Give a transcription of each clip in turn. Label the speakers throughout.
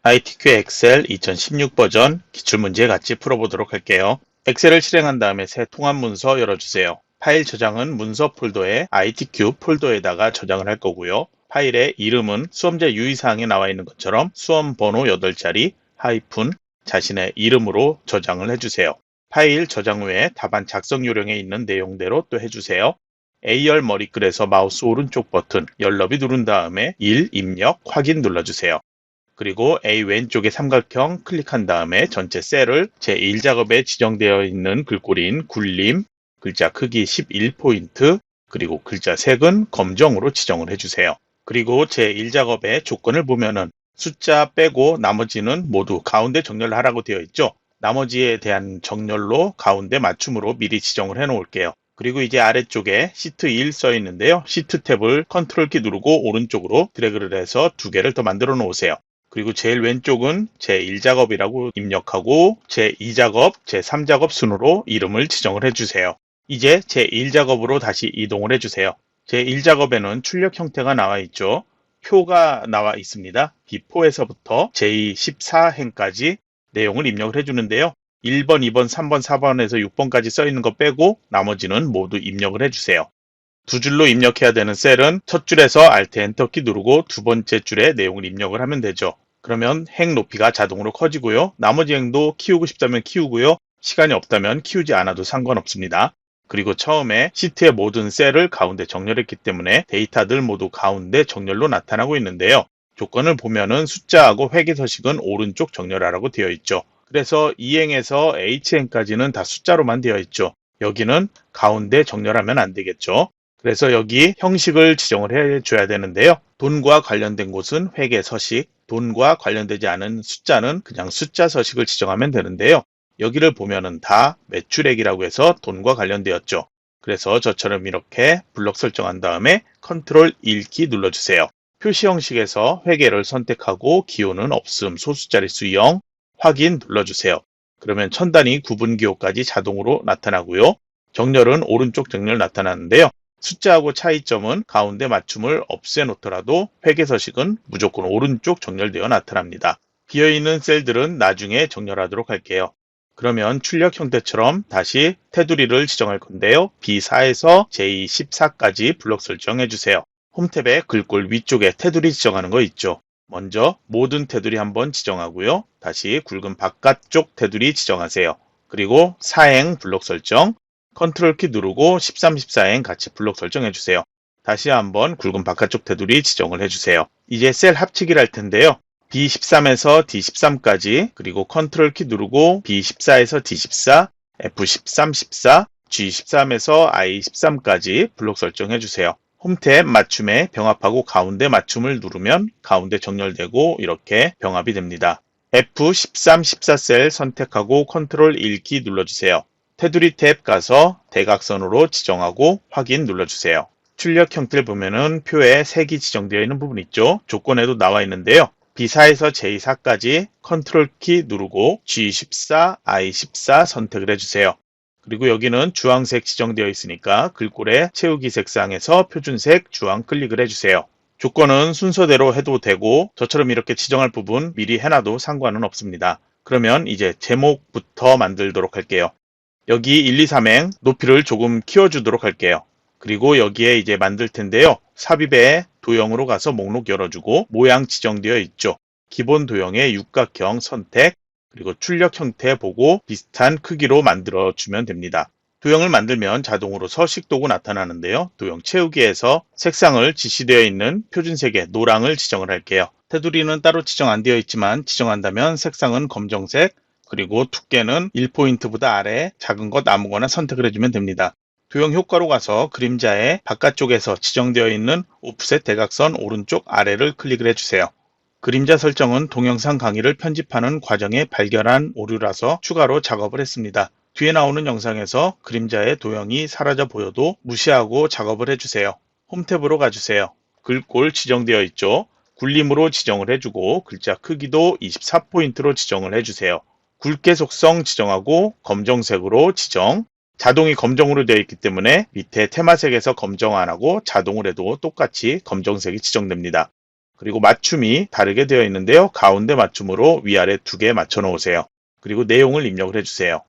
Speaker 1: ITQ 엑셀 2016 버전 기출문제 같이 풀어보도록 할게요. 엑셀을 실행한 다음에 새 통합 문서 열어주세요. 파일 저장은 문서 폴더에 ITQ 폴더에다가 저장을 할 거고요. 파일의 이름은 수험자 유의사항에 나와 있는 것처럼 수험 번호 8자리 하이픈 자신의 이름으로 저장을 해주세요. 파일 저장 후에 답안 작성 요령에 있는 내용대로 또 해주세요. A열 머리글에서 마우스 오른쪽 버튼 10너비 누른 다음에 1 입력 확인 눌러주세요. 그리고 A 왼쪽에 삼각형 클릭한 다음에 전체 셀을 제1작업에 지정되어 있는 글꼴인 굴림, 글자 크기 11포인트, 그리고 글자 색은 검정으로 지정을 해주세요. 그리고 제1작업의 조건을 보면은 숫자 빼고 나머지는 모두 가운데 정렬을 하라고 되어 있죠. 나머지에 대한 정렬로 가운데 맞춤으로 미리 지정을 해 놓을게요. 그리고 이제 아래쪽에 시트 1 써 있는데요. 시트 탭을 컨트롤 키 누르고 오른쪽으로 드래그를 해서 2개를 더 만들어 놓으세요. 그리고 제일 왼쪽은 제1작업이라고 입력하고 제2작업, 제3작업 순으로 이름을 지정을 해주세요. 이제 제1작업으로 다시 이동을 해주세요. 제1작업에는 출력 형태가 나와 있죠. 표가 나와 있습니다. B4에서부터 제14행까지 내용을 입력을 해주는데요. 1번, 2번, 3번, 4번에서 6번까지 써 있는 거 빼고 나머지는 모두 입력을 해주세요. 두 줄로 입력해야 되는 셀은 첫 줄에서 Alt 엔터키 누르고 두 번째 줄에 내용을 입력을 하면 되죠. 그러면 행 높이가 자동으로 커지고요. 나머지 행도 키우고 싶다면 키우고요. 시간이 없다면 키우지 않아도 상관없습니다. 그리고 처음에 시트의 모든 셀을 가운데 정렬했기 때문에 데이터들 모두 가운데 정렬로 나타나고 있는데요. 조건을 보면은 숫자하고 회계 서식은 오른쪽 정렬하라고 되어 있죠. 그래서 E행에서 H행까지는 다 숫자로만 되어 있죠. 여기는 가운데 정렬하면 안 되겠죠. 그래서 여기 형식을 지정을 해줘야 되는데요. 돈과 관련된 곳은 회계 서식, 돈과 관련되지 않은 숫자는 그냥 숫자 서식을 지정하면 되는데요. 여기를 보면은 다 매출액이라고 해서 돈과 관련되었죠. 그래서 저처럼 이렇게 블럭 설정한 다음에 컨트롤 1키 눌러주세요. 표시 형식에서 회계를 선택하고 기호는 없음, 소수자릿수 0, 확인 눌러주세요. 그러면 천 단위 구분 기호까지 자동으로 나타나고요. 정렬은 오른쪽 정렬 나타나는데요. 숫자하고 차이점은 가운데 맞춤을 없애놓더라도 회계 서식은 무조건 오른쪽 정렬되어 나타납니다. 비어있는 셀들은 나중에 정렬하도록 할게요. 그러면 출력 형태처럼 다시 테두리를 지정할 건데요. B4에서 J14까지 블록 설정해 주세요. 홈탭의 글꼴 위쪽에 테두리 지정하는 거 있죠. 먼저 모든 테두리 한번 지정하고요. 다시 굵은 바깥쪽 테두리 지정하세요. 그리고 사행 블록 설정, 컨트롤 키 누르고 13, 14행 같이 블록 설정해 주세요. 다시 한번 굵은 바깥쪽 테두리 지정을 해주세요. 이제 셀 합치기를 할 텐데요. B13에서 D13까지 그리고 컨트롤 키 누르고 B14에서 D14, F13, 14, G13에서 I13까지 블록 설정해 주세요. 홈탭 맞춤에 병합하고 가운데 맞춤을 누르면 가운데 정렬되고 이렇게 병합이 됩니다. F13, 14셀 선택하고 컨트롤 1키 눌러주세요. 테두리 탭 가서 대각선으로 지정하고 확인 눌러주세요. 출력 형태를 보면은 표에 색이 지정되어 있는 부분 있죠. 조건에도 나와 있는데요. B4에서 J4까지 컨트롤 키 누르고 G14, I14 선택을 해주세요. 그리고 여기는 주황색 지정되어 있으니까 글꼴의 채우기 색상에서 표준색 주황 클릭을 해주세요. 조건은 순서대로 해도 되고 저처럼 이렇게 지정할 부분 미리 해놔도 상관은 없습니다. 그러면 이제 제목부터 만들도록 할게요. 여기 1, 2, 3행 높이를 조금 키워주도록 할게요. 그리고 여기에 이제 만들 텐데요. 삽입에 도형으로 가서 목록 열어주고 모양 지정되어 있죠. 기본 도형의 육각형 선택, 그리고 출력 형태 보고 비슷한 크기로 만들어주면 됩니다. 도형을 만들면 자동으로 서식 도구 나타나는데요. 도형 채우기에서 색상을 지시되어 있는 표준색의 노랑을 지정을 할게요. 테두리는 따로 지정 안 되어 있지만 지정한다면 색상은 검정색, 그리고 두께는 1포인트보다 아래 작은 것 아무거나 선택을 해주면 됩니다. 도형 효과로 가서 그림자의 바깥쪽에서 지정되어 있는 오프셋 대각선 오른쪽 아래를 클릭을 해주세요. 그림자 설정은 동영상 강의를 편집하는 과정에 발견한 오류라서 추가로 작업을 했습니다. 뒤에 나오는 영상에서 그림자의 도형이 사라져 보여도 무시하고 작업을 해주세요. 홈탭으로 가주세요. 글꼴 지정되어 있죠. 굴림으로 지정을 해주고 글자 크기도 24포인트로 지정을 해주세요. 굵게 속성 지정하고 검정색으로 지정. 자동이 검정으로 되어 있기 때문에 밑에 테마색에서 검정 안 하고 자동으로 해도 똑같이 검정색이 지정됩니다. 그리고 맞춤이 다르게 되어 있는데요. 가운데 맞춤으로 위아래 두 개 맞춰 놓으세요. 그리고 내용을 입력을 해주세요.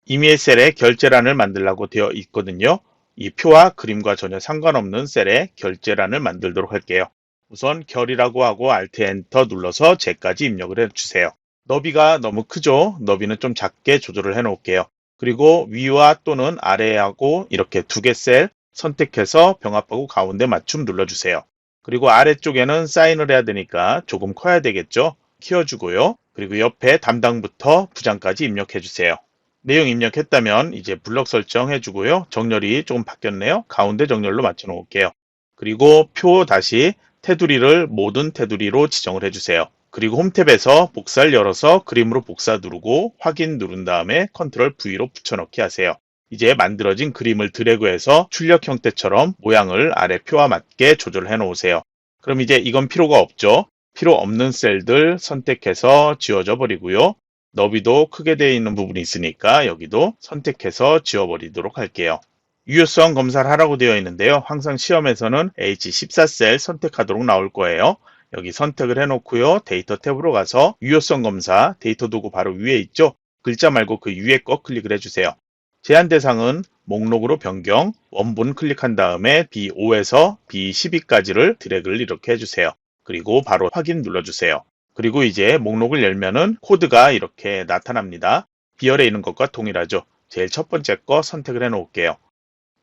Speaker 1: 이메일 셀에 결제란을 만들라고 되어 있거든요. 이 표와 그림과 전혀 상관없는 셀에 결제란을 만들도록 할게요. 우선 결이라고 하고 Alt Enter 눌러서 제까지 입력을 해주세요. 너비가 너무 크죠? 너비는 좀 작게 조절을 해 놓을게요. 그리고 위와 또는 아래하고 이렇게 두 개 셀 선택해서 병합하고 가운데 맞춤 눌러주세요. 그리고 아래쪽에는 사인을 해야 되니까 조금 커야 되겠죠? 키워주고요. 그리고 옆에 담당부터 부장까지 입력해 주세요. 내용 입력했다면 이제 블럭 설정해 주고요. 정렬이 조금 바뀌었네요. 가운데 정렬로 맞춰 놓을게요. 그리고 표 다시 테두리를 모든 테두리로 지정을 해주세요. 그리고 홈탭에서 복사를 열어서 그림으로 복사 누르고 확인 누른 다음에 컨트롤 V로 붙여넣기 하세요. 이제 만들어진 그림을 드래그해서 출력 형태처럼 모양을 아래 표와 맞게 조절해 놓으세요. 그럼 이제 이건 필요가 없죠. 필요 없는 셀들 선택해서 지워져 버리고요. 너비도 크게 되어 있는 부분이 있으니까 여기도 선택해서 지워버리도록 할게요. 유효성 검사를 하라고 되어 있는데요. 항상 시험에서는 H14셀 선택하도록 나올 거예요. 여기 선택을 해놓고요. 데이터 탭으로 가서 유효성 검사 데이터 도구 바로 위에 있죠. 글자 말고 그 위에 거 클릭을 해주세요. 제한 대상은 목록으로 변경, 원본 클릭한 다음에 B5에서 B12까지를 드래그를 이렇게 해주세요. 그리고 바로 확인 눌러주세요. 그리고 이제 목록을 열면은 코드가 이렇게 나타납니다. B열에 있는 것과 동일하죠. 제일 첫 번째 거 선택을 해 놓을게요.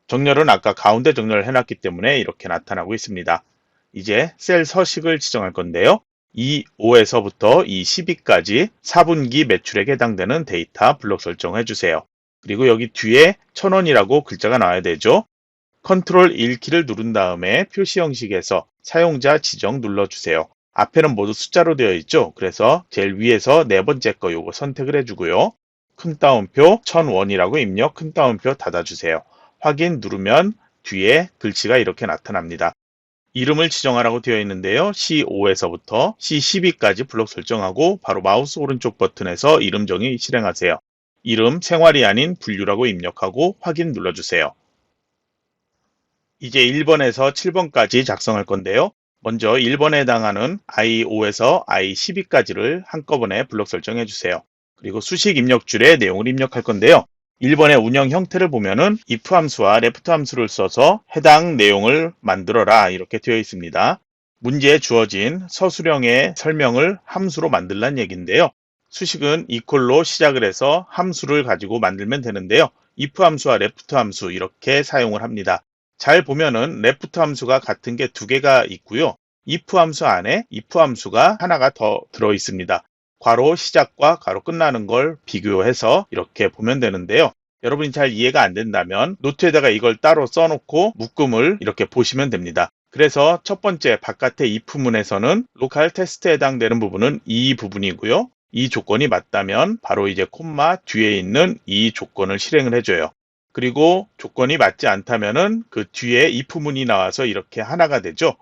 Speaker 1: 정렬은 아까 가운데 정렬을 해놨기 때문에 이렇게 나타나고 있습니다. 이제 셀 서식을 지정할 건데요. 이 5에서부터 이 12까지 4분기 매출에 해당되는 데이터 블록 설정해 주세요. 그리고 여기 뒤에 1000원이라고 글자가 나와야 되죠. 컨트롤 1키를 누른 다음에 표시 형식에서 사용자 지정 눌러주세요. 앞에는 모두 숫자로 되어 있죠. 그래서 제일 위에서 네 번째 거 요거 선택을 해주고요. 큰 따옴표 1000원이라고 입력 큰 따옴표 닫아주세요. 확인 누르면 뒤에 글씨가 이렇게 나타납니다. 이름을 지정하라고 되어 있는데요. C5에서부터 C12까지 블록 설정하고 바로 마우스 오른쪽 버튼에서 이름 정의 실행하세요. 이름 생활이 아닌 분류라고 입력하고 확인 눌러주세요. 이제 1번에서 7번까지 작성할 건데요. 먼저 1번에 해당하는 I5에서 I12까지를 한꺼번에 블록 설정해 주세요. 그리고 수식 입력줄에 내용을 입력할 건데요. 1번의 운영 형태를 보면은 if 함수와 left 함수를 써서 해당 내용을 만들어라 이렇게 되어 있습니다. 문제에 주어진 서술형의 설명을 함수로 만들란 얘기인데요. 수식은 equal로 시작을 해서 함수를 가지고 만들면 되는데요. if 함수와 left 함수 이렇게 사용을 합니다. 잘 보면은 left 함수가 같은 게 두 개가 있고요. if 함수 안에 if 함수가 하나가 더 들어 있습니다. 괄호 시작과 괄호 끝나는 걸 비교해서 이렇게 보면 되는데요. 여러분이 잘 이해가 안 된다면 노트에다가 이걸 따로 써놓고 묶음을 이렇게 보시면 됩니다. 그래서 첫 번째 바깥의 if문에서는 로컬 테스트에 해당되는 부분은 이 부분이고요. 이 조건이 맞다면 바로 이제 콤마 뒤에 있는 이 조건을 실행을 해줘요. 그리고 조건이 맞지 않다면은 그 뒤에 if문이 나와서 이렇게 하나가 되죠.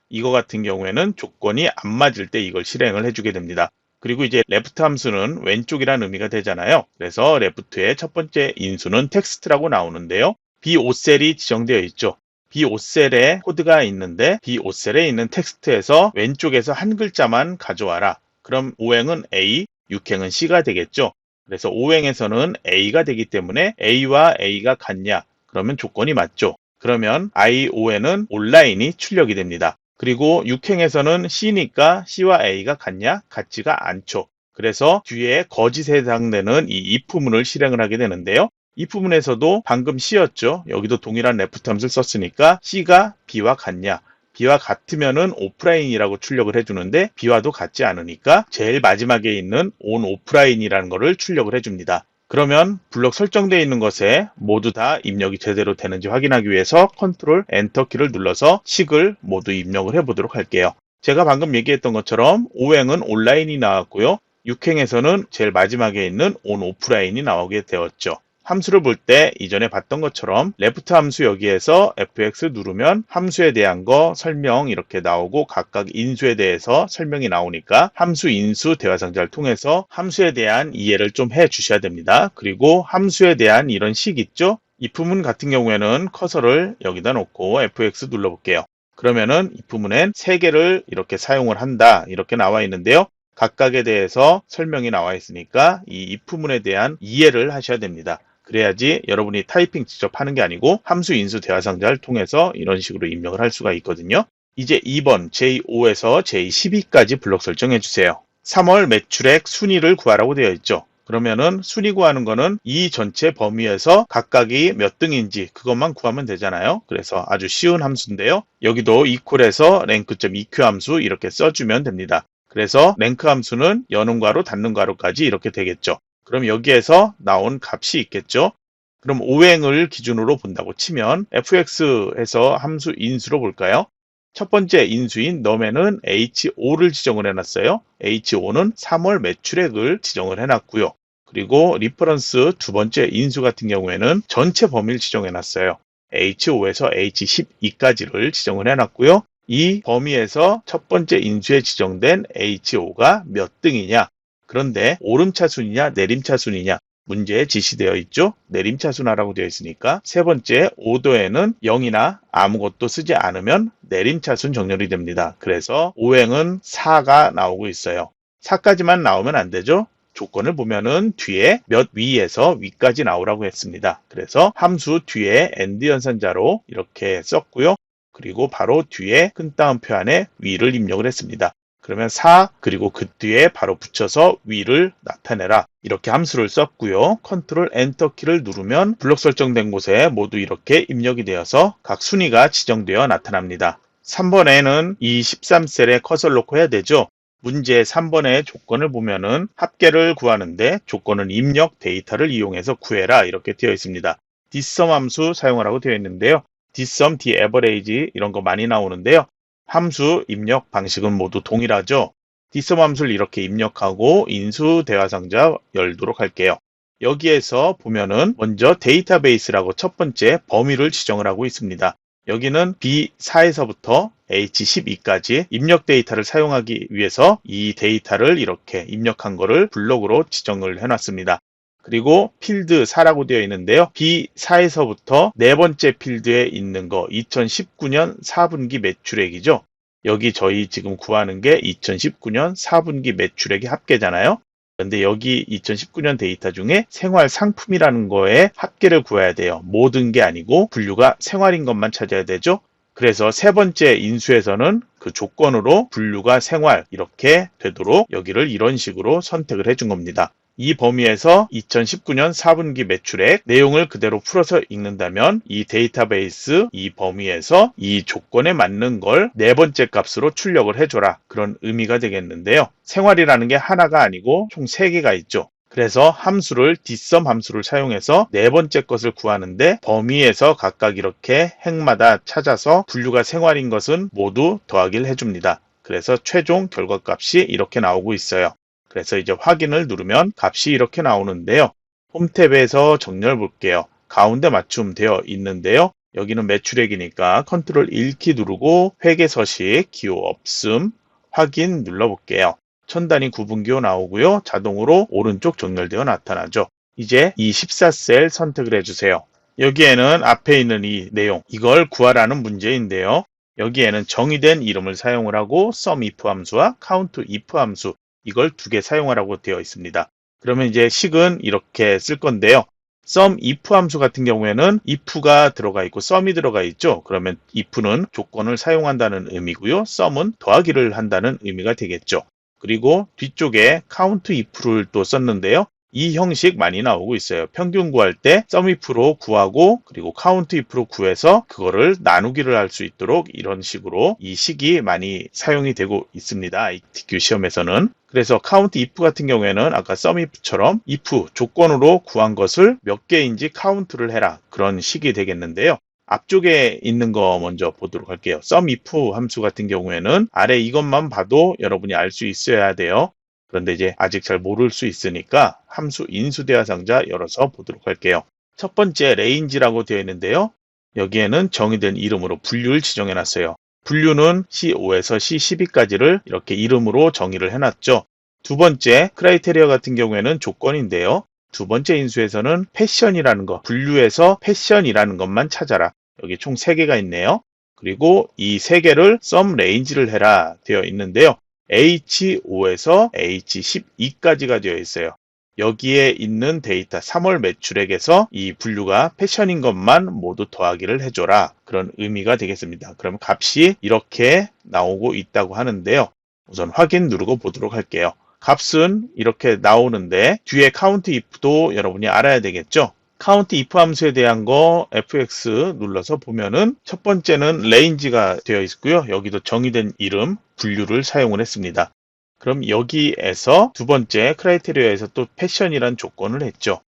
Speaker 1: 이거 같은 경우에는 조건이 안 맞을 때 이걸 실행을 해주게 됩니다. 그리고 이제 left 함수는 왼쪽이라는 의미가 되잖아요. 그래서 left의 첫 번째 인수는 텍스트라고 나오는데요. B5셀이 지정되어 있죠. B5셀에 코드가 있는데 B5셀에 있는 텍스트에서 왼쪽에서 한 글자만 가져와라. 그럼 5행은 A, 6행은 C가 되겠죠. 그래서 5행에서는 A가 되기 때문에 A와 A가 같냐? 그러면 조건이 맞죠. 그러면 I5에는 온라인이 출력이 됩니다. 그리고 6행에서는 C니까 C와 A가 같냐? 같지가 않죠. 그래서 뒤에 거짓에 해당되는 이 if문을 실행을 하게 되는데요. if문에서도 방금 C였죠. 여기도 동일한 left 함수를 썼으니까 C가 B와 같냐? B와 같으면은 오프라인이라고 출력을 해주는데 B와도 같지 않으니까 제일 마지막에 있는 on 오프라인이라는 것을 출력을 해줍니다. 그러면 블록 설정되어 있는 것에 모두 다 입력이 제대로 되는지 확인하기 위해서 컨트롤 엔터 키를 눌러서 식을 모두 입력을 해보도록 할게요. 제가 방금 얘기했던 것처럼 5행은 온라인이 나왔고요. 6행에서는 제일 마지막에 있는 on 오프라인이 나오게 되었죠. 함수를 볼 때 이전에 봤던 것처럼 left 함수 여기에서 fx 누르면 함수에 대한 거 설명 이렇게 나오고 각각 인수에 대해서 설명이 나오니까 함수 인수 대화상자를 통해서 함수에 대한 이해를 좀 해 주셔야 됩니다. 그리고 함수에 대한 이런 식 있죠? if문 같은 경우에는 커서를 여기다 놓고 fx 눌러볼게요. 그러면은 if문엔 3개를 이렇게 사용을 한다. 이렇게 나와 있는데요. 각각에 대해서 설명이 나와 있으니까 이 if문에 대한 이해를 하셔야 됩니다. 그래야지 여러분이 타이핑 직접 하는 게 아니고 함수 인수 대화 상자를 통해서 이런 식으로 입력을 할 수가 있거든요. 이제 2번 J5에서 J12까지 블록 설정해 주세요. 3월 매출액 순위를 구하라고 되어 있죠. 그러면은 순위 구하는 거는 이 전체 범위에서 각각이 몇 등인지 그것만 구하면 되잖아요. 그래서 아주 쉬운 함수인데요. 여기도 equal에서 rank.eq 함수 이렇게 써주면 됩니다. 그래서 랭크 함수는 여는 괄호 닫는 괄호까지 이렇게 되겠죠. 그럼 여기에서 나온 값이 있겠죠. 그럼 오행을 기준으로 본다고 치면 fx에서 함수 인수로 볼까요? 첫 번째 인수인 num에는 H5를 지정을 해놨어요. H5는 3월 매출액을 지정을 해놨고요. 그리고 리퍼런스 두 번째 인수 같은 경우에는 전체 범위를 지정해놨어요. H5에서 H12까지를 지정을 해놨고요. 이 범위에서 첫 번째 인수에 지정된 H5가 몇 등이냐? 그런데 오름차순이냐 내림차순이냐? 문제에 지시되어 있죠. 내림차순하라고 되어 있으니까 세 번째 오도에는 0이나 아무것도 쓰지 않으면 내림차순 정렬이 됩니다. 그래서 오행은 4가 나오고 있어요. 4까지만 나오면 안 되죠. 조건을 보면은 뒤에 몇 위에서 위까지 나오라고 했습니다. 그래서 함수 뒤에 AND 연산자로 이렇게 썼고요. 그리고 바로 뒤에 큰 따옴표 안에 위를 입력을 했습니다. 그러면 4 그리고 그 뒤에 바로 붙여서 위를 나타내라. 이렇게 함수를 썼고요. 컨트롤 엔터 키를 누르면 블록 설정된 곳에 모두 이렇게 입력이 되어서 각 순위가 지정되어 나타납니다. 3번에는 이 13셀에 커서를 놓고 해야 되죠. 문제 3번의 조건을 보면은 합계를 구하는데 조건은 입력 데이터를 이용해서 구해라 이렇게 되어 있습니다. dsum 함수 사용하라고 되어 있는데요. dsum, daverage 이런 거 많이 나오는데요. 함수 입력 방식은 모두 동일하죠. dsum 함수를 이렇게 입력하고 인수 대화상자 열도록 할게요. 여기에서 보면은 먼저 데이터베이스라고 첫 번째 범위를 지정을 하고 있습니다. 여기는 B4에서부터 H12까지 입력 데이터를 사용하기 위해서 이 데이터를 이렇게 입력한 거를 블록으로 지정을 해놨습니다. 그리고 필드 4라고 되어 있는데요. B4에서부터 네 번째 필드에 있는 거 2019년 4분기 매출액이죠. 여기 저희 지금 구하는 게 2019년 4분기 매출액의 합계잖아요. 그런데 여기 2019년 데이터 중에 생활 상품이라는 거에 합계를 구해야 돼요. 모든 게 아니고 분류가 생활인 것만 찾아야 되죠. 그래서 세 번째 인수에서는 그 조건으로 분류가 생활 이렇게 되도록 여기를 이런 식으로 선택을 해준 겁니다. 이 범위에서 2019년 4분기 매출액 내용을 그대로 풀어서 읽는다면 이 데이터베이스 이 범위에서 이 조건에 맞는 걸 네 번째 값으로 출력을 해줘라. 그런 의미가 되겠는데요. 생활이라는 게 하나가 아니고 총 3개가 있죠. 그래서 함수를 dsum 함수를 사용해서 네 번째 것을 구하는데 범위에서 각각 이렇게 행마다 찾아서 분류가 생활인 것은 모두 더하기를 해줍니다. 그래서 최종 결과값이 이렇게 나오고 있어요. 그래서 이제 확인을 누르면 값이 이렇게 나오는데요. 홈 탭에서 정렬 볼게요. 가운데 맞춤 되어 있는데요. 여기는 매출액이니까 컨트롤 1키 누르고 회계 서식 기호 없음 확인 눌러볼게요. 천단위 구분기호 나오고요. 자동으로 오른쪽 정렬되어 나타나죠. 이제 이 14셀 선택을 해주세요. 여기에는 앞에 있는 이 내용 이걸 구하라는 문제인데요. 여기에는 정의된 이름을 사용을 하고 sumIf 함수와 countIf 함수 이걸 2개 사용하라고 되어 있습니다. 그러면 이제 식은 이렇게 쓸 건데요. sumIf 함수 같은 경우에는 if가 들어가 있고 sum이 들어가 있죠. 그러면 if는 조건을 사용한다는 의미고요. sum은 더하기를 한다는 의미가 되겠죠. 그리고 뒤쪽에 countIf를 또 썼는데요. 이 형식 많이 나오고 있어요. 평균 구할 때 sumif로 구하고 그리고 countif로 구해서 그거를 나누기를 할 수 있도록 이런 식으로 이 식이 많이 사용이 되고 있습니다. ITQ 시험에서는. 그래서 countIf 같은 경우에는 아까 sumif처럼 if 조건으로 구한 것을 몇 개인지 카운트를 해라. 그런 식이 되겠는데요. 앞쪽에 있는 거 먼저 보도록 할게요. sumif 함수 같은 경우에는 아래 이것만 봐도 여러분이 알 수 있어야 돼요. 그런데 이제 아직 잘 모를 수 있으니까 함수 인수대화 상자 열어서 보도록 할게요. 첫 번째 range라고 되어 있는데요. 여기에는 정의된 이름으로 분류를 지정해 놨어요. 분류는 C5에서 C12까지를 이렇게 이름으로 정의를 해놨죠. 두 번째 크라이테리아 같은 경우에는 조건인데요. 두 번째 인수에서는 패션이라는 거, 분류에서 패션이라는 것만 찾아라. 여기 총 3개가 있네요. 그리고 이 세 개를 썸 레인지를 해라 되어 있는데요. H5에서 H12까지가 되어 있어요. 여기에 있는 데이터 3월 매출액에서 이 분류가 패션인 것만 모두 더하기를 해줘라. 그런 의미가 되겠습니다. 그럼 값이 이렇게 나오고 있다고 하는데요. 우선 확인 누르고 보도록 할게요. 값은 이렇게 나오는데 뒤에 count if도 여러분이 알아야 되겠죠? count if 함수에 대한 거 fx 눌러서 보면은 첫 번째는 range가 되어 있고요. 여기도 정의된 이름, 분류를 사용을 했습니다. 그럼 여기에서 두 번째 크라이테리아에서 또 패션이란 조건을 했죠.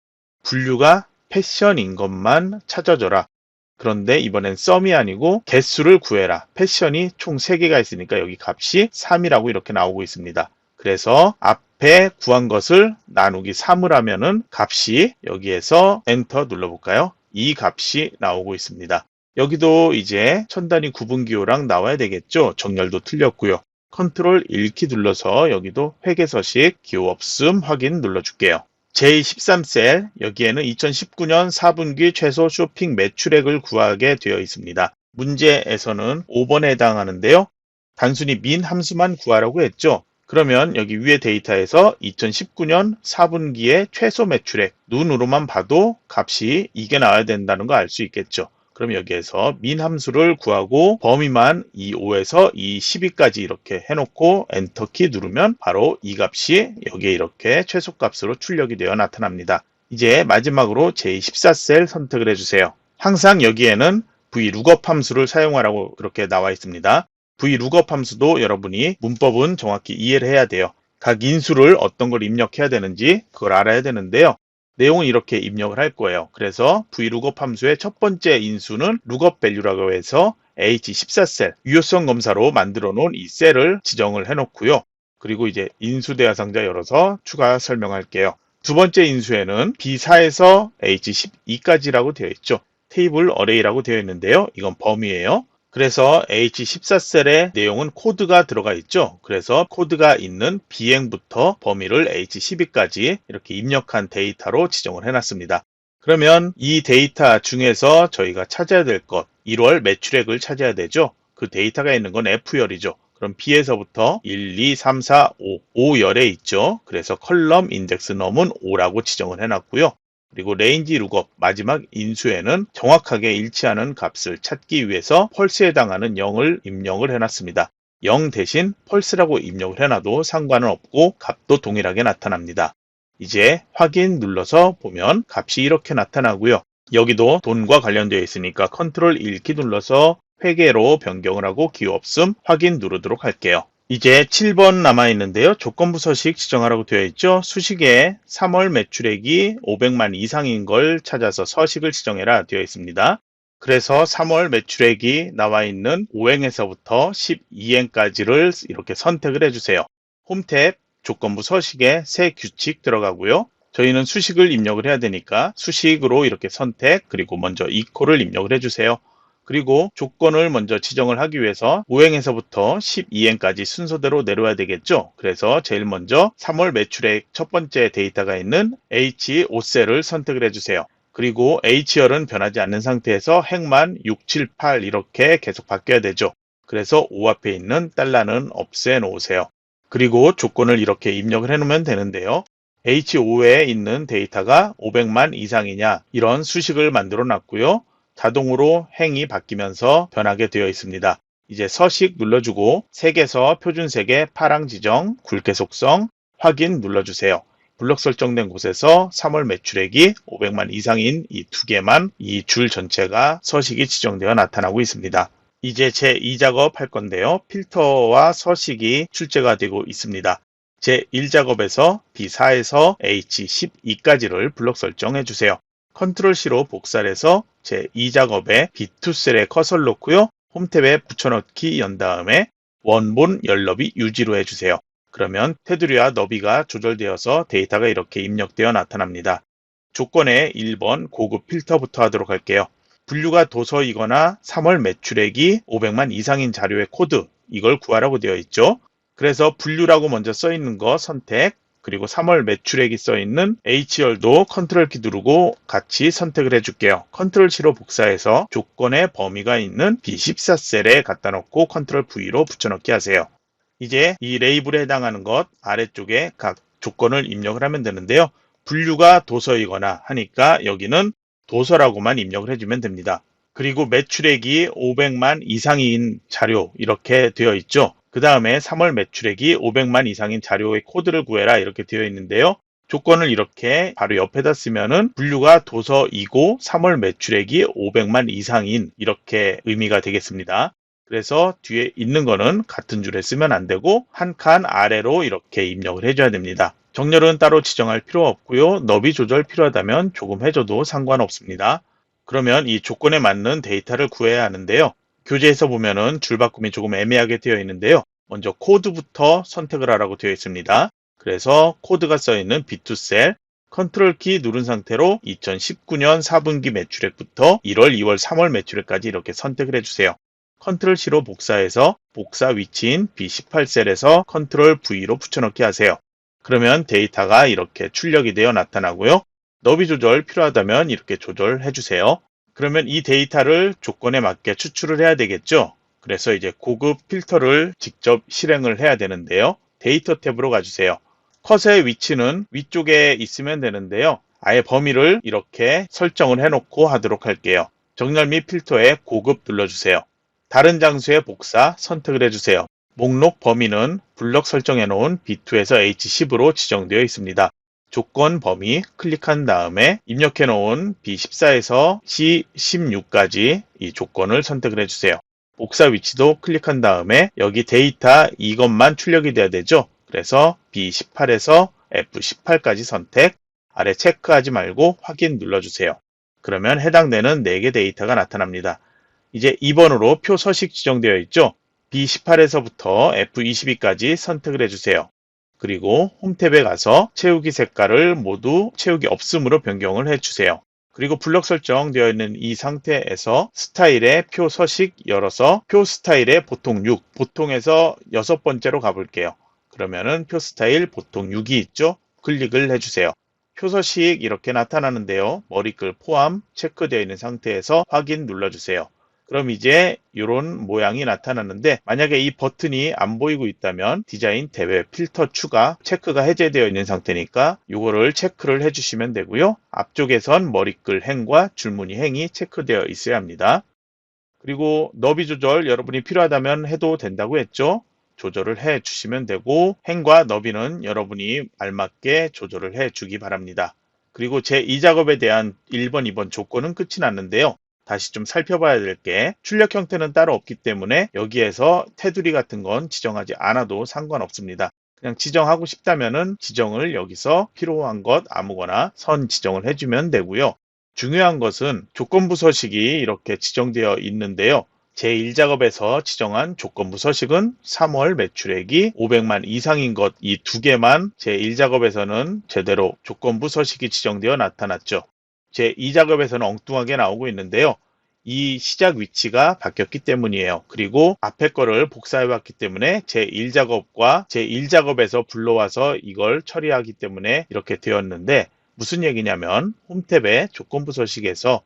Speaker 1: 분류가 패션인 것만 찾아줘라. 그런데 이번엔 썸이 아니고 개수를 구해라. 패션이 총 3개가 있으니까 여기 값이 3이라고 이렇게 나오고 있습니다. 그래서 앞에 구한 것을 나누기 3을 하면은 값이 여기에서 엔터 눌러볼까요? 이 값이 나오고 있습니다. 여기도 이제 천단위 구분기호랑 나와야 되겠죠? 정렬도 틀렸고요. 컨트롤 1키 눌러서 여기도 회계서식 기호 없음 확인 눌러줄게요. 제13셀 여기에는 2019년 4분기 최소 쇼핑 매출액을 구하게 되어 있습니다. 문제에서는 5번에 해당하는데요. 단순히 민 함수만 구하라고 했죠. 그러면 여기 위에 데이터에서 2019년 4분기의 최소 매출액 눈으로만 봐도 값이 이게 나와야 된다는 거 알 수 있겠죠. 그럼 여기에서 민 함수를 구하고 범위만 이 5에서 이 12까지 이렇게 해놓고 엔터키 누르면 바로 이 값이 여기에 이렇게 최소값으로 출력이 되어 나타납니다. 이제 마지막으로 제14셀 선택을 해주세요. 항상 여기에는 VLOOKUP 함수를 사용하라고 그렇게 나와 있습니다. VLOOKUP 함수도 여러분이 문법은 정확히 이해를 해야 돼요. 각 인수를 어떤 걸 입력해야 되는지 그걸 알아야 되는데요. 내용은 이렇게 입력을 할 거예요. 그래서 VLOOKUP 함수의 첫 번째 인수는 lookup value라고 해서 H14셀 유효성 검사로 만들어 놓은 이 셀을 지정을 해 놓고요. 그리고 이제 인수 대화상자 열어서 추가 설명할게요. 두 번째 인수에는 B4에서 H12까지라고 되어 있죠. 테이블 어레이라고 되어 있는데요. 이건 범위예요. 그래서 H14셀의 내용은 코드가 들어가 있죠. 그래서 코드가 있는 비행부터 범위를 H12까지 이렇게 입력한 데이터로 지정을 해놨습니다. 그러면 이 데이터 중에서 저희가 찾아야 될 것, 1월 매출액을 찾아야 되죠. 그 데이터가 있는 건 F열이죠. 그럼 B에서부터 1, 2, 3, 4, 5, 5열에 있죠. 그래서 컬럼 인덱스 넘은 5라고 지정을 해놨고요. 그리고 레인지 룩업 마지막 인수에는 정확하게 일치하는 값을 찾기 위해서 펄스에 해당하는 0을 입력을 해놨습니다. 0 대신 펄스라고 입력을 해놔도 상관은 없고 값도 동일하게 나타납니다. 이제 확인 눌러서 보면 값이 이렇게 나타나고요. 여기도 돈과 관련되어 있으니까 컨트롤 1키 눌러서 회계로 변경을 하고 기호 없음 확인 누르도록 할게요. 이제 7번 남아있는데요. 조건부 서식 지정하라고 되어 있죠. 수식에 3월 매출액이 500만 이상인 걸 찾아서 서식을 지정해라 되어 있습니다. 그래서 3월 매출액이 나와 있는 5행에서부터 12행까지를 이렇게 선택을 해주세요. 홈탭 조건부 서식에 새 규칙 들어가고요. 저희는 수식을 입력을 해야 되니까 수식으로 이렇게 선택 그리고 먼저 equal을 입력을 해주세요. 그리고 조건을 먼저 지정을 하기 위해서 5행에서부터 12행까지 순서대로 내려와야 되겠죠. 그래서 제일 먼저 3월 매출액 첫 번째 데이터가 있는 H5셀을 선택을 해주세요. 그리고 H열은 변하지 않는 상태에서 행만 6, 7, 8 이렇게 계속 바뀌어야 되죠. 그래서 5 앞에 있는 달러는 없애 놓으세요. 그리고 조건을 이렇게 입력을 해놓으면 되는데요. H5에 있는 데이터가 500만 이상이냐 이런 수식을 만들어 놨고요. 자동으로 행이 바뀌면서 변하게 되어 있습니다. 이제 서식 눌러주고 색에서 표준색의 파랑 지정, 굵게 속성, 확인 눌러주세요. 블럭 설정된 곳에서 3월 매출액이 500만 이상인 이 두 개만 이 줄 전체가 서식이 지정되어 나타나고 있습니다. 이제 제2작업 할 건데요. 필터와 서식이 출제가 되고 있습니다. 제1작업에서 B4에서 H12까지를 블럭 설정해 주세요. 컨트롤 C로 복사를 해서 제2작업에 B2셀에 커서를 놓고요. 홈탭에 붙여넣기 연 다음에 원본 열너비 유지로 해주세요. 그러면 테두리와 너비가 조절되어서 데이터가 이렇게 입력되어 나타납니다. 조건에 1번 고급 필터부터 하도록 할게요. 분류가 도서이거나 3월 매출액이 500만 이상인 자료의 코드 이걸 구하라고 되어 있죠. 그래서 분류라고 먼저 써 있는 거 선택 그리고 3월 매출액이 써있는 H열도 컨트롤 키 누르고 같이 선택을 해줄게요. 컨트롤 C로 복사해서 조건의 범위가 있는 B14셀에 갖다 놓고 컨트롤 V로 붙여넣기 하세요. 이제 이 레이블에 해당하는 것 아래쪽에 각 조건을 입력을 하면 되는데요. 분류가 도서이거나 하니까 여기는 도서라고만 입력을 해주면 됩니다. 그리고 매출액이 500만 이상인 자료 이렇게 되어 있죠. 그 다음에 3월 매출액이 500만 이상인 자료의 코드를 구해라 이렇게 되어 있는데요. 조건을 이렇게 바로 옆에다 쓰면은 분류가 도서이고 3월 매출액이 500만 이상인 이렇게 의미가 되겠습니다. 그래서 뒤에 있는 거는 같은 줄에 쓰면 안 되고 한 칸 아래로 이렇게 입력을 해줘야 됩니다. 정렬은 따로 지정할 필요 없고요. 너비 조절 필요하다면 조금 해줘도 상관없습니다. 그러면 이 조건에 맞는 데이터를 구해야 하는데요. 교재에서 보면은 줄바꿈이 조금 애매하게 되어 있는데요. 먼저 코드부터 선택을 하라고 되어 있습니다. 그래서 코드가 써있는 B2셀 컨트롤 키 누른 상태로 2019년 4분기 매출액부터 1월, 2월, 3월 매출액까지 이렇게 선택을 해주세요. 컨트롤 C로 복사해서 복사 위치인 B18셀에서 컨트롤 V로 붙여넣기 하세요. 그러면 데이터가 이렇게 출력이 되어 나타나고요. 너비 조절 필요하다면 이렇게 조절해 주세요. 그러면 이 데이터를 조건에 맞게 추출을 해야 되겠죠. 그래서 이제 고급 필터를 직접 실행을 해야 되는데요. 데이터 탭으로 가주세요. 컷의 위치는 위쪽에 있으면 되는데요. 아예 범위를 이렇게 설정을 해놓고 하도록 할게요. 정렬 및 필터에 고급 눌러주세요. 다른 장소의 복사 선택을 해주세요. 목록 범위는 블럭 설정해 놓은 B2에서 H10으로 지정되어 있습니다. 조건 범위 클릭한 다음에 입력해 놓은 B14에서 C16까지 이 조건을 선택을 해주세요. 복사 위치도 클릭한 다음에 여기 데이터 이것만 출력이 돼야 되죠. 그래서 B18에서 F18까지 선택, 아래 체크하지 말고 확인 눌러주세요. 그러면 해당되는 4개 데이터가 나타납니다. 이제 2번으로 표 서식 지정되어 있죠. B18에서부터 F22까지 선택을 해주세요. 그리고 홈 탭에 가서 채우기 색깔을 모두 채우기 없음으로 변경을 해주세요. 그리고 블럭 설정되어 있는 이 상태에서 스타일의 표 서식 열어서 표 스타일의 보통 6, 보통에서 6번째로 가볼게요. 그러면은 표 스타일 보통 6이 있죠. 클릭을 해주세요. 표 서식 이렇게 나타나는데요. 머리글 포함 체크되어 있는 상태에서 확인 눌러주세요. 그럼 이제 이런 모양이 나타나는데 만약에 이 버튼이 안 보이고 있다면 디자인 탭에 필터 추가 체크가 해제되어 있는 상태니까 이거를 체크를 해주시면 되고요. 앞쪽에선 머리글 행과 줄무늬 행이 체크되어 있어야 합니다. 그리고 너비 조절 여러분이 필요하다면 해도 된다고 했죠. 조절을 해 주시면 되고 행과 너비는 여러분이 알맞게 조절을 해 주기 바랍니다. 그리고 제2 작업에 대한 1번, 2번 조건은 끝이 났는데요. 다시 좀 살펴봐야 될 게 출력 형태는 따로 없기 때문에 여기에서 테두리 같은 건 지정하지 않아도 상관없습니다. 그냥 지정하고 싶다면은 지정을 여기서 필요한 것 아무거나 선 지정을 해주면 되고요. 중요한 것은 조건부 서식이 이렇게 지정되어 있는데요. 제1작업에서 지정한 조건부 서식은 3월 매출액이 500만 이상인 것 이 두 개만 제1작업에서는 제대로 조건부 서식이 지정되어 나타났죠. 제2작업에서는 엉뚱하게 나오고 있는데요. 이 시작 위치가 바뀌었기 때문이에요. 그리고 앞에 거를 복사해 왔기 때문에 제1작업과 제1작업에서 불러와서 이걸 처리하기 때문에 이렇게 되었는데 무슨 얘기냐면 홈탭에 조건부 서식에서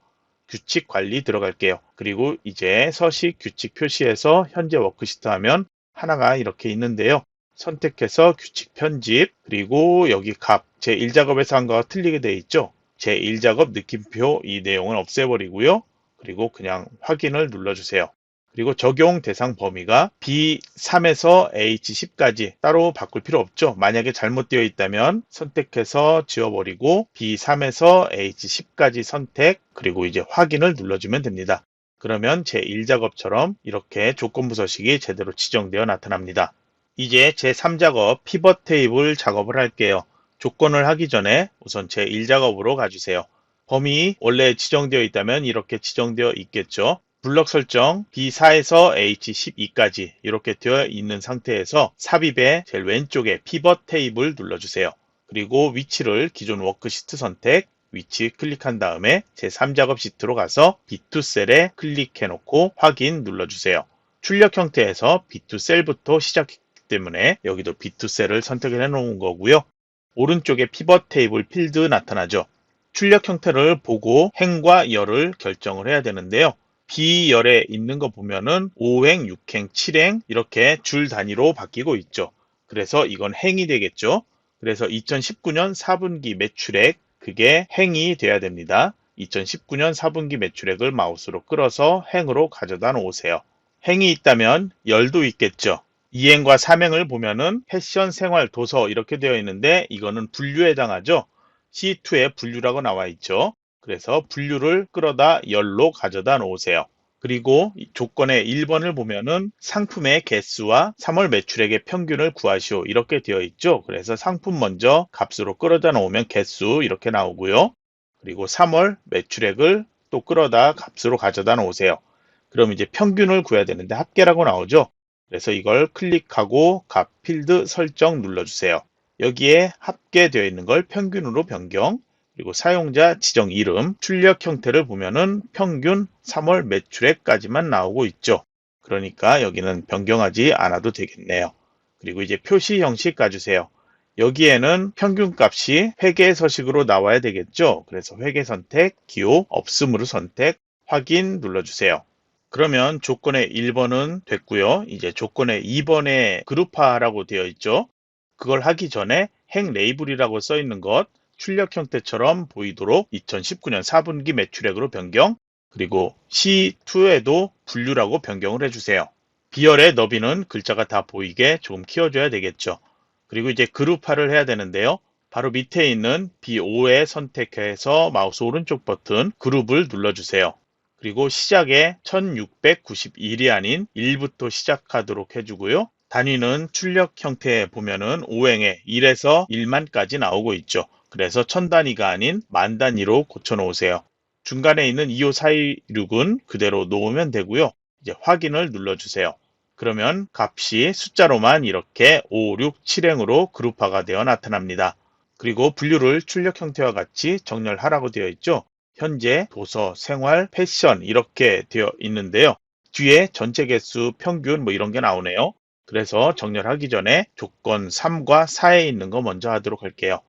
Speaker 1: 규칙 관리 들어갈게요. 그리고 이제 서식 규칙 표시에서 현재 워크시트 하면 하나가 이렇게 있는데요. 선택해서 규칙 편집 그리고 여기 값 제1작업에서 한 거와 틀리게 되어 있죠. 제1작업 느낌표 이 내용은 없애버리고요. 그리고 그냥 확인을 눌러주세요. 그리고 적용 대상 범위가 B3에서 H10까지 따로 바꿀 필요 없죠. 만약에 잘못되어 있다면 선택해서 지워버리고 B3에서 H10까지 선택 그리고 이제 확인을 눌러주면 됩니다. 그러면 제1작업처럼 이렇게 조건부 서식이 제대로 지정되어 나타납니다. 이제 제3작업 피벗 테이블 작업을 할게요. 조건을 하기 전에 우선 제1작업으로 가주세요. 범위 원래 지정되어 있다면 이렇게 지정되어 있겠죠. 블럭 설정 B4에서 H12까지 이렇게 되어 있는 상태에서 삽입의 제일 왼쪽에 피벗 테이블 눌러주세요. 그리고 위치를 기존 워크시트 선택, 위치 클릭한 다음에 제3작업 시트로 가서 B2셀에 클릭해 놓고 확인 눌러주세요. 출력 형태에서 B2셀부터 시작했기 때문에 여기도 B2셀을 선택을 해 놓은 거고요. 오른쪽에 피벗 테이블 필드 나타나죠. 출력 형태를 보고 행과 열을 결정을 해야 되는데요. B열에 있는 거 보면은 5행, 6행, 7행 이렇게 줄 단위로 바뀌고 있죠. 그래서 이건 행이 되겠죠. 그래서 2019년 4분기 매출액 그게 행이 돼야 됩니다. 2019년 4분기 매출액을 마우스로 끌어서 행으로 가져다 놓으세요. 행이 있다면 열도 있겠죠. 2행과 3행을 보면은 패션, 생활, 도서 이렇게 되어 있는데 이거는 분류에 해당하죠. C2에 분류라고 나와 있죠. 그래서 분류를 끌어다 열로 가져다 놓으세요. 그리고 조건의 1번을 보면은 상품의 개수와 3월 매출액의 평균을 구하시오 이렇게 되어 있죠. 그래서 상품 먼저 값으로 끌어다 놓으면 개수 이렇게 나오고요. 그리고 3월 매출액을 또 끌어다 값으로 가져다 놓으세요. 그럼 이제 평균을 구해야 되는데 합계라고 나오죠. 그래서 이걸 클릭하고 값 필드 설정 눌러주세요. 여기에 합계되어 있는 걸 평균으로 변경, 그리고 사용자 지정 이름, 출력 형태를 보면은 평균 3월 매출액까지만 나오고 있죠. 그러니까 여기는 변경하지 않아도 되겠네요. 그리고 이제 표시 형식 가주세요. 여기에는 평균 값이 회계 서식으로 나와야 되겠죠. 그래서 회계 선택, 기호, 없음으로 선택, 확인 눌러주세요. 그러면 조건의 1번은 됐고요. 이제 조건의 2번에 그룹화라고 되어 있죠. 그걸 하기 전에 행 레이블이라고 써 있는 것 출력 형태처럼 보이도록 2019년 4분기 매출액으로 변경, 그리고 C2에도 분류라고 변경을 해주세요. B열의 너비는 글자가 다 보이게 조금 키워줘야 되겠죠. 그리고 이제 그룹화를 해야 되는데요. 바로 밑에 있는 B5에 선택해서 마우스 오른쪽 버튼 그룹을 눌러주세요. 그리고 시작에 1691이 아닌 1부터 시작하도록 해주고요. 단위는 출력 형태에 보면은 5행에 1에서 1만까지 나오고 있죠. 그래서 1000단위가 아닌 만 단위로 고쳐 놓으세요. 중간에 있는 25416은 그대로 놓으면 되고요. 이제 확인을 눌러주세요. 그러면 값이 숫자로만 이렇게 5, 6, 7행으로 그룹화가 되어 나타납니다. 그리고 분류를 출력 형태와 같이 정렬하라고 되어 있죠. 현재, 도서, 생활, 패션 이렇게 되어 있는데요. 뒤에 전체 개수, 평균 뭐 이런 게 나오네요. 그래서 정렬하기 전에 조건 3과 4에 있는 거 먼저 하도록 할게요.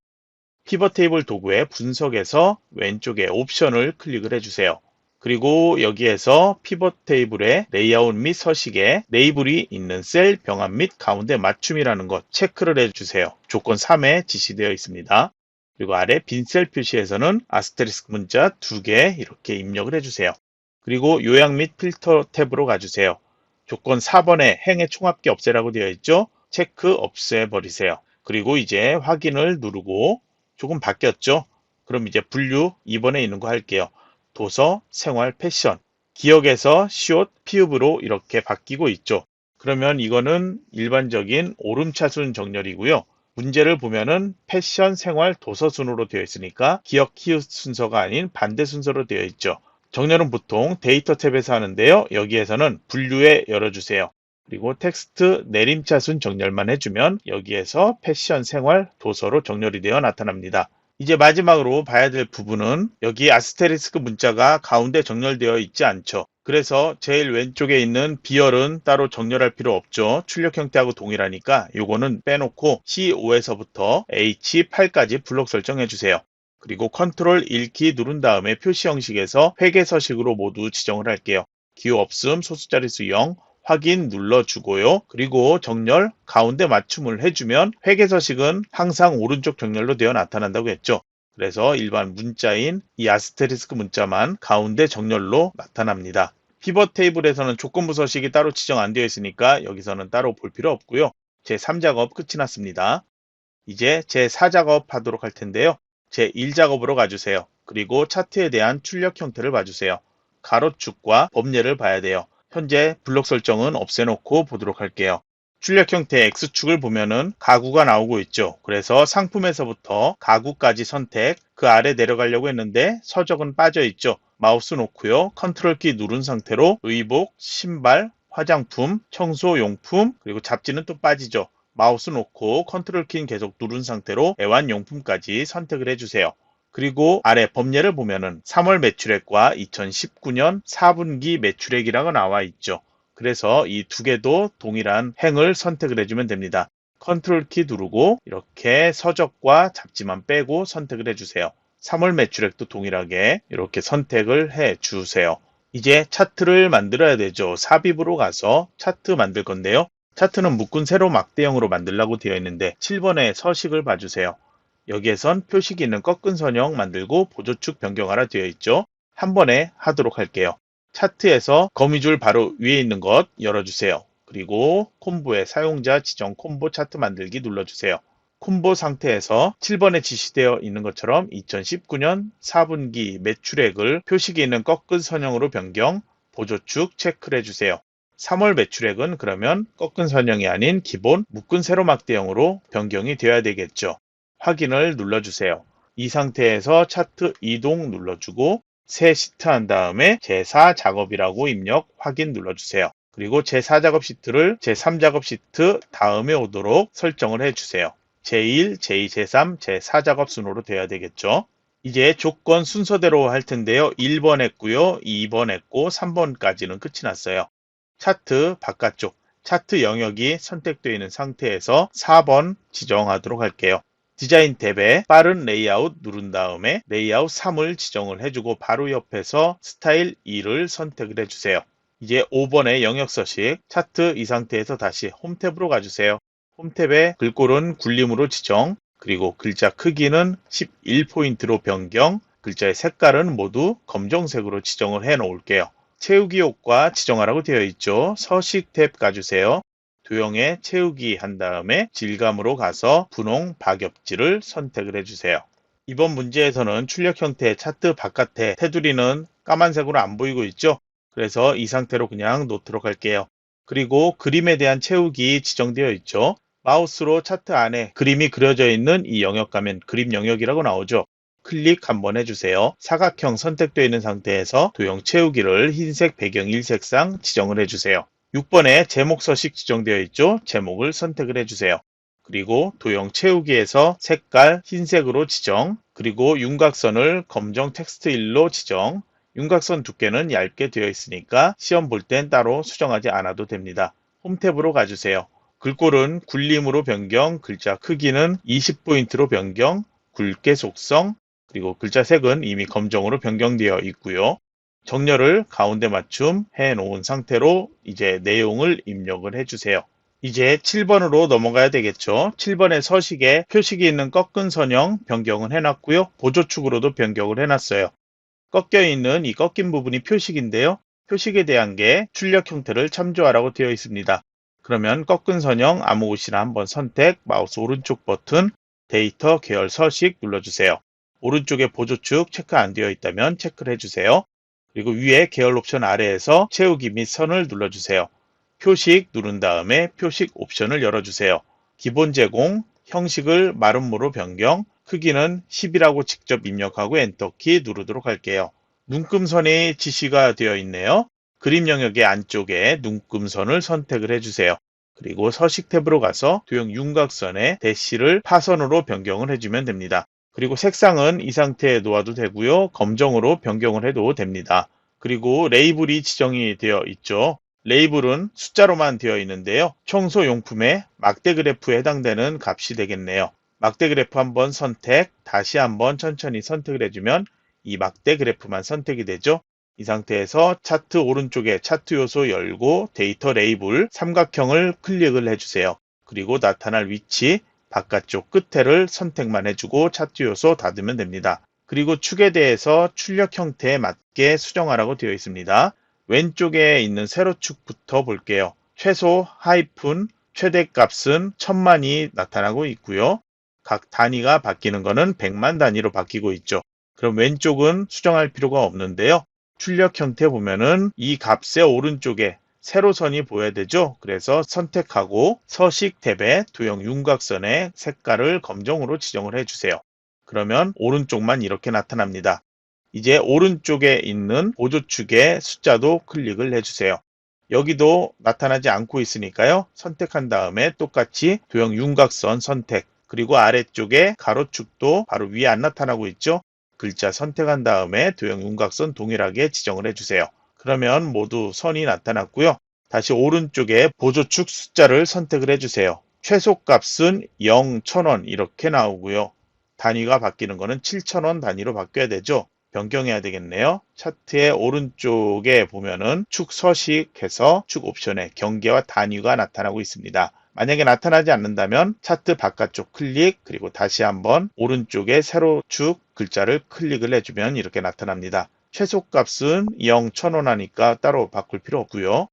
Speaker 1: 피벗 테이블 도구의 분석에서 왼쪽에 옵션을 클릭을 해주세요. 그리고 여기에서 피벗 테이블의 레이아웃 및 서식에 레이블이 있는 셀 병합 및 가운데 맞춤이라는 것 체크를 해주세요. 조건 3에 지시되어 있습니다. 그리고 아래 빈 셀 표시에서는 아스테리스크 문자 2개 이렇게 입력을 해주세요. 그리고 요약 및 필터 탭으로 가주세요. 조건 4번에 행의 총합계 없애라고 되어 있죠. 체크 없애버리세요. 그리고 이제 확인을 누르고 조금 바뀌었죠. 그럼 이제 분류 2번에 있는 거 할게요. 도서, 생활, 패션. 기억에서 시옷, 피읍으로 이렇게 바뀌고 있죠. 그러면 이거는 일반적인 오름차순 정렬이고요. 문제를 보면은 패션, 생활, 도서 순으로 되어 있으니까 기억, 키읔 순서가 아닌 반대 순서로 되어 있죠. 정렬은 보통 데이터 탭에서 하는데요. 여기에서는 분류에 열어주세요. 그리고 텍스트 내림차순 정렬만 해주면 여기에서 패션, 생활, 도서로 정렬이 되어 나타납니다. 이제 마지막으로 봐야 될 부분은 여기 아스테리스크 문자가 가운데 정렬되어 있지 않죠. 그래서 제일 왼쪽에 있는 B열은 따로 정렬할 필요 없죠. 출력 형태하고 동일하니까 요거는 빼놓고 C5에서부터 H8까지 블록 설정해 주세요. 그리고 컨트롤 1키 누른 다음에 표시 형식에서 회계 서식으로 모두 지정을 할게요. 기호 없음, 소수 자릿수 0, 확인 눌러주고요. 그리고 정렬 가운데 맞춤을 해주면 회계 서식은 항상 오른쪽 정렬로 되어 나타난다고 했죠. 그래서 일반 문자인 이 아스테리스크 문자만 가운데 정렬로 나타납니다. 피벗 테이블에서는 조건부 서식이 따로 지정 안 되어 있으니까 여기서는 따로 볼 필요 없고요. 제3작업 끝이 났습니다. 이제 제4작업 하도록 할 텐데요. 제1작업으로 가주세요. 그리고 차트에 대한 출력 형태를 봐주세요. 가로축과 범례를 봐야 돼요. 현재 블록 설정은 없애놓고 보도록 할게요. 출력 형태 X축을 보면은 가구가 나오고 있죠. 그래서 상품에서부터 가구까지 선택, 그 아래 내려가려고 했는데 서적은 빠져 있죠. 마우스 놓고요. 컨트롤 키 누른 상태로 의복, 신발, 화장품, 청소용품, 그리고 잡지는 또 빠지죠. 마우스 놓고 컨트롤 키는 계속 누른 상태로 애완용품까지 선택을 해주세요. 그리고 아래 범례를 보면은 3월 매출액과 2019년 4분기 매출액이라고 나와 있죠. 그래서 이 두 개도 동일한 행을 선택을 해주면 됩니다. 컨트롤 키 누르고 이렇게 서적과 잡지만 빼고 선택을 해주세요. 3월 매출액도 동일하게 이렇게 선택을 해주세요. 이제 차트를 만들어야 되죠. 삽입으로 가서 차트 만들 건데요. 차트는 묶은 세로 막대형으로 만들라고 되어 있는데 7번의 서식을 봐주세요. 여기에선 표식이 있는 꺾은 선형 만들고 보조축 변경하라 되어 있죠. 한 번에 하도록 할게요. 차트에서 거미줄 바로 위에 있는 것 열어주세요. 그리고 콤보의 사용자 지정 콤보 차트 만들기 눌러주세요. 콤보 상태에서 7번에 지시되어 있는 것처럼 2019년 4분기 매출액을 표식이 있는 꺾은 선형으로 변경, 보조축 체크를 해주세요. 3월 매출액은 그러면 꺾은 선형이 아닌 기본 묶은 세로막대형으로 변경이 되어야 되겠죠. 확인을 눌러주세요. 이 상태에서 차트 이동 눌러주고 새 시트 한 다음에 제4 작업이라고 입력 확인 눌러주세요. 그리고 제4 작업 시트를 제3 작업 시트 다음에 오도록 설정을 해주세요. 제1, 제2, 제3, 제4 작업 순으로 돼야 되겠죠. 이제 조건 순서대로 할 텐데요. 1번 했고요. 2번 했고 3번까지는 끝이 났어요. 차트 바깥쪽, 차트 영역이 선택되어 있는 상태에서 4번 지정하도록 할게요. 디자인 탭에 빠른 레이아웃 누른 다음에 레이아웃 3을 지정을 해주고 바로 옆에서 스타일 2를 선택을 해주세요. 이제 5번의 영역 서식, 차트 이 상태에서 다시 홈 탭으로 가주세요. 홈 탭에 글꼴은 굴림으로 지정, 그리고 글자 크기는 11포인트로 변경, 글자의 색깔은 모두 검정색으로 지정을 해 놓을게요. 채우기 효과 지정하라고 되어 있죠. 서식 탭 가주세요. 도형에 채우기 한 다음에 질감으로 가서 분홍 박엽지를 선택을 해주세요. 이번 문제에서는 출력 형태의 차트 바깥에 테두리는 까만색으로 안 보이고 있죠. 그래서 이 상태로 그냥 놓도록 할게요. 그리고 그림에 대한 채우기 지정되어 있죠. 마우스로 차트 안에 그림이 그려져 있는 이 영역 가면 그림 영역이라고 나오죠. 클릭 한번 해주세요. 사각형 선택되어 있는 상태에서 도형 채우기를 흰색 배경 일색상 지정을 해주세요. 6번에 제목 서식 지정되어 있죠. 제목을 선택을 해주세요. 그리고 도형 채우기에서 색깔 흰색으로 지정, 그리고 윤곽선을 검정 텍스트 1로 지정, 윤곽선 두께는 얇게 되어 있으니까 시험 볼 땐 따로 수정하지 않아도 됩니다. 홈 탭으로 가주세요. 글꼴은 굴림으로 변경, 글자 크기는 20포인트로 변경, 굵게 속성, 그리고 글자 색은 이미 검정으로 변경되어 있고요. 정렬을 가운데 맞춤 해 놓은 상태로 이제 내용을 입력을 해주세요. 이제 7번으로 넘어가야 되겠죠. 7번의 서식에 표식이 있는 꺾은 선형 변경을 해놨고요. 보조축으로도 변경을 해놨어요. 꺾여 있는 이 꺾인 부분이 표식인데요. 표식에 대한 게 출력 형태를 참조하라고 되어 있습니다. 그러면 꺾은 선형 아무 곳이나 한번 선택, 마우스 오른쪽 버튼, 데이터 계열 서식 눌러주세요. 오른쪽에 보조축 체크 안 되어 있다면 체크를 해주세요. 그리고 위에 계열 옵션 아래에서 채우기 및 선을 눌러주세요. 표식 누른 다음에 표식 옵션을 열어주세요. 기본 제공, 형식을 마름모로 변경, 크기는 10이라고 직접 입력하고 엔터키 누르도록 할게요. 눈금선이 지시가 되어 있네요. 그림 영역의 안쪽에 눈금선을 선택을 해주세요. 그리고 서식 탭으로 가서 도형 윤곽선의 대시를 파선으로 변경을 해주면 됩니다. 그리고 색상은 이 상태에 놓아도 되고요. 검정으로 변경을 해도 됩니다. 그리고 레이블이 지정이 되어 있죠. 레이블은 숫자로만 되어 있는데요. 청소용품의 막대 그래프에 해당되는 값이 되겠네요. 막대 그래프 한번 선택, 다시 한번 천천히 선택을 해주면 이 막대 그래프만 선택이 되죠. 이 상태에서 차트 오른쪽에 차트 요소 열고 데이터 레이블 삼각형을 클릭을 해주세요. 그리고 나타날 위치, 바깥쪽 끝에를 선택만 해주고 차트 요소 닫으면 됩니다. 그리고 축에 대해서 출력 형태에 맞게 수정하라고 되어 있습니다. 왼쪽에 있는 세로축부터 볼게요. 최소, 하이픈, 최대값은 1000만이 나타나고 있고요. 각 단위가 바뀌는 것은 100만 단위로 바뀌고 있죠. 그럼 왼쪽은 수정할 필요가 없는데요. 출력 형태 보면은 이 값의 오른쪽에 세로선이 보여야 되죠. 그래서 선택하고 서식 탭에 도형 윤곽선의 색깔을 검정으로 지정을 해주세요. 그러면 오른쪽만 이렇게 나타납니다. 이제 오른쪽에 있는 보조축의 숫자도 클릭을 해주세요. 여기도 나타나지 않고 있으니까요. 선택한 다음에 똑같이 도형 윤곽선 선택, 그리고 아래쪽에 가로축도 바로 위에 안 나타나고 있죠. 글자 선택한 다음에 도형 윤곽선 동일하게 지정을 해주세요. 그러면 모두 선이 나타났고요. 다시 오른쪽에 보조축 숫자를 선택을 해주세요. 최소값은 0, 1000원 이렇게 나오고요. 단위가 바뀌는 거는 7000원 단위로 바뀌어야 되죠. 변경해야 되겠네요. 차트의 오른쪽에 보면은 축 서식해서 축 옵션에 경계와 단위가 나타나고 있습니다. 만약에 나타나지 않는다면 차트 바깥쪽 클릭 그리고 다시 한번 오른쪽에 세로 축 글자를 클릭을 해주면 이렇게 나타납니다. 최소값은 0, 1000원 하니까 따로 바꿀 필요 없고요.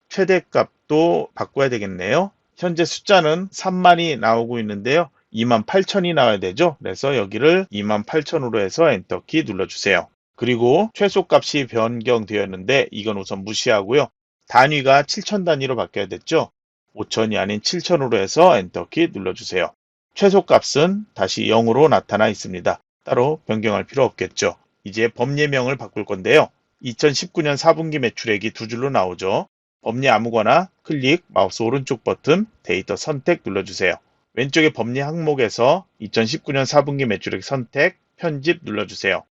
Speaker 1: 최대값도 바꿔야 되겠네요. 현재 숫자는 3만이 나오고 있는데요. 28,000이 나와야 되죠. 그래서 여기를 28,000으로 해서 엔터키 눌러주세요. 그리고 최소값이 변경되었는데 이건 우선 무시하고요. 단위가 7,000 단위로 바뀌어야 됐죠. 5,000이 아닌 7,000으로 해서 엔터키 눌러주세요. 최소값은 다시 0으로 나타나 있습니다. 따로 변경할 필요 없겠죠. 이제 법예명을 바꿀 건데요. 2019년 4분기 매출액이 두 줄로 나오죠. 법예 아무거나 클릭, 마우스 오른쪽 버튼, 데이터 선택 눌러주세요. 왼쪽에 법리 항목에서 2019년 4분기 매출액 선택, 편집 눌러주세요.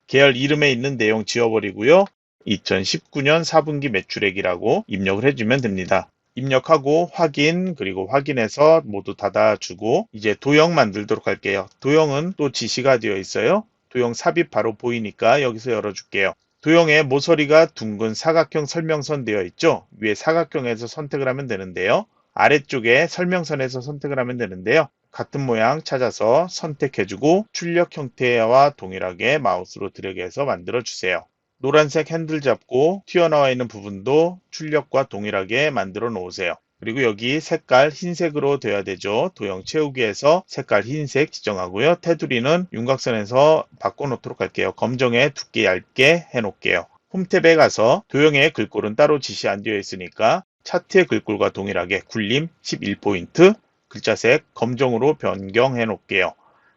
Speaker 1: 계열 이름에 있는 내용 지워버리고요. 2019년 4분기 매출액이라고 입력을 해주면 됩니다. 입력하고 확인, 그리고 확인해서 모두 닫아주고 이제 도형 만들도록 할게요. 도형은 또 지시가 되어 있어요. 도형 삽입 바로 보이니까 여기서 열어줄게요. 도형에 모서리가 둥근 사각형 설명선 되어 있죠. 위에 사각형에서 선택을 하면 되는데요. 아래쪽에 설명선에서 선택을 하면 되는데요. 같은 모양 찾아서 선택해주고 출력 형태와 동일하게 마우스로 드래그해서 만들어주세요. 노란색 핸들 잡고 튀어나와 있는 부분도 출력과 동일하게 만들어 놓으세요. 그리고 여기 색깔 흰색으로 돼야 되죠. 도형 채우기에서 색깔 흰색 지정하고요. 테두리는 윤곽선에서 바꿔놓도록 할게요. 검정에 두께 얇게 해놓을게요. 홈탭에 가서 도형의 글꼴은 따로 지시 안 되어 있으니까 차트의 글꼴과 동일하게 굴림 11포인트, 글자색 검정으로 변경해 놓을게요.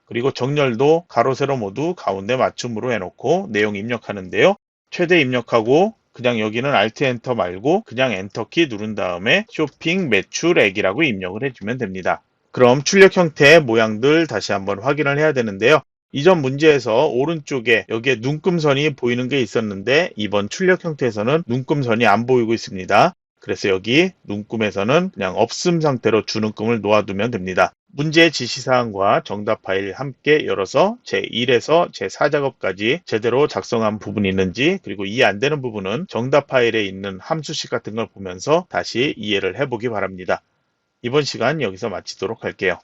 Speaker 1: 그리고 정렬도 가로 세로 모두 가운데 맞춤으로 해놓고 내용 입력하는데요. 최대 입력하고 그냥 여기는 Alt 엔터 말고 그냥 엔터키 누른 다음에 쇼핑 매출액이라고 입력을 해주면 됩니다. 그럼 출력 형태의 모양들 다시 한번 확인을 해야 되는데요. 이전 문제에서 오른쪽에 여기에 눈금선이 보이는 게 있었는데 이번 출력 형태에서는 눈금선이 안 보이고 있습니다. 그래서 여기 눈금에서는 그냥 없음 상태로 주눈금을 놓아두면 됩니다. 문제 지시사항과 정답 파일 함께 열어서 제1에서 제4작업까지 제대로 작성한 부분이 있는지 그리고 이해 안 되는 부분은 정답 파일에 있는 함수식 같은 걸 보면서 다시 이해를 해보기 바랍니다. 이번 시간 여기서 마치도록 할게요.